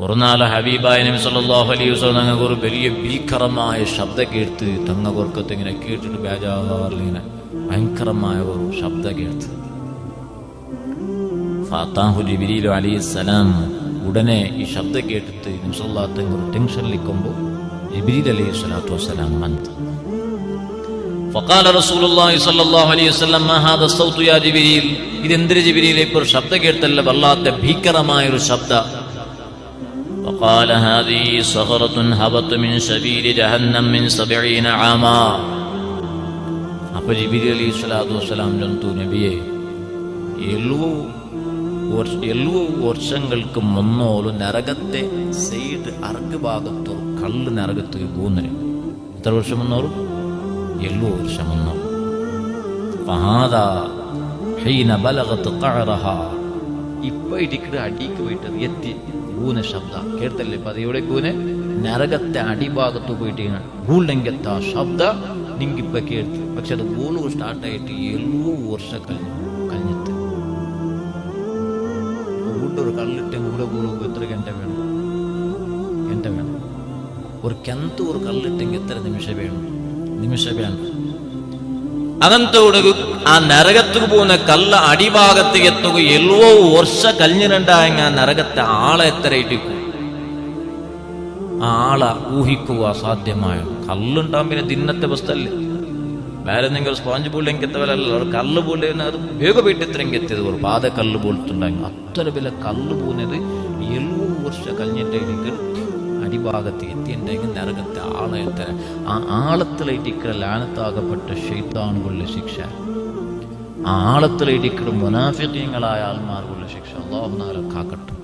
ഒരു നാളെ ഹബീബായ നബി സല്ലല്ലാഹു അലൈഹി വസല്ലം തങ്ങൾക്ക് ഒരു വലിയ ഭീകരമായ ശബ്ദം കേട്ട് തങ്ങൾക്കൊക്കെ ഇങ്ങനെ കേട്ടിട്ട് ബേജാറിലിങ്ങനെ ഭയങ്കരമായ ഒരു ശബ്ദം കേട്ട് ഫാത്താഹു ജിബ്രീൽ അലൈഹിസ്സലാം. ഉടനെ ഈ ശബ്ദം കേട്ടിട്ട് നബി സല്ലല്ലാഹു അലൈഹി വസല്ലം ടെൻഷനിലിരിക്കുമ്പോൾ ജിബ്രീൽ അലൈഹിസ്സലാത്തു വസ്സലാം വന്നു. ഫഖാല റസൂലുള്ളാഹി സ്വല്ലല്ലാഹു അലൈഹി വസല്ലം മാ ഹാദാ സൗതു യാ ജിബ്രീൽ, ഇതെന്തൊരു ജിബ്രീൽ, ഇപ്പോൾ ശബ്ദം കേട്ടല്ല വല്ലാത്ത ഭീകരമായ ഒരു ശബ്ദം. فقال هذه صخرة هبط من سبيل جهنم من 70 عاما. അപ്പോൾ ജിബ്രീൽ അലൈഹിസ്സലാത്തു വസ്സലാം ചൊല്ലുന്നു, നബിയെ 70 വർഷങ്ങൾക്ക് മുന്നോളു നരകത്തെ സൈഡ് അർഗ് ഭാഗത്തൊരു കല്ല് നരകത്തേക്ക് പോകുന്നില്ല. എത്ര വർഷം മുന്നോറും? 70 വർഷം മുന്നോറും. ഫഹാദാ ഹീന ബലഗത് ഖഅറഹാ, ഇപ്പൊ ഇടിക്കട അടിക്ക് പോയിട്ട് എത്തി ഊന ശബ്ദ കേട്ടല്ലേ. അപ്പൊ അത് എവിടെ കൂനെ? നരകത്തെ അടിഭാഗത്ത് പോയിട്ട് ഗൂണ്ടെങ്കത്ത ശബ്ദ നിങ്ങിപ്പ കേട്ടു. പക്ഷെ അത് ഗൂളു സ്റ്റാർട്ടായിട്ട് 70 വർഷം കഴിഞ്ഞിട്ട് ഒരു കല്ലിട്ടെങ്കിൽ കൂടെ ഗൂളു എത്ര ഗണ്ട വേണം? ഗണ്ട വേണം. ഒരു കെന്ത് ഒരു കല്ലിട്ടെങ്കിൽ എത്ര നിമിഷം വേണം? നിമിഷം വേണം. അങ്ങനത്തോട് ആ നരകത്തുക്ക് പോകുന്ന കല്ല അടിഭാഗത്തേക്ക് എത്തുക 70 വർഷം കഴിഞ്ഞിട്ടുണ്ടായ നരകത്തെ ആളെ എത്ര ഇടിക്കും? ആ ആളെ ഊഹിക്കുക അസാധ്യമായ കല്ലുണ്ടാകും. പിന്നെ ദിന്നത്തെ അവസ്ഥല്ലേ, വേറെ എന്തെങ്കിലും സ്പോഞ്ച് പോലെ എങ്കത്തവരല്ല, കല്ല് പോലെ അത് വേഗ പോയിട്ട് എത്ര എങ്കെത്തിയത് ഒരു പാത കല്ല് പോലത്തുണ്ടായിരുന്നു. അത്ര വില കല്ല് പോകുന്നത് 70 വർഷം കഴിഞ്ഞിട്ടായിരിക്കും അടിഭാഗത്ത് എത്തിയിട്ടുണ്ടെങ്കിൽ നരകത്തെ ആളെ എത്ര. ആ ആളത്തിലേറ്റിക്കൽ ലാനത്താകപ്പെട്ട ശൈത്താനുകളുടെ ശിക്ഷ, ആ ആളത്തിലേറ്റിക്കൽ മുനാഫിഖീങ്ങളായ ആൾമാർക്കുള്ള ശിക്ഷ അല്ലാഹു തആല കാക്കട്ടെ.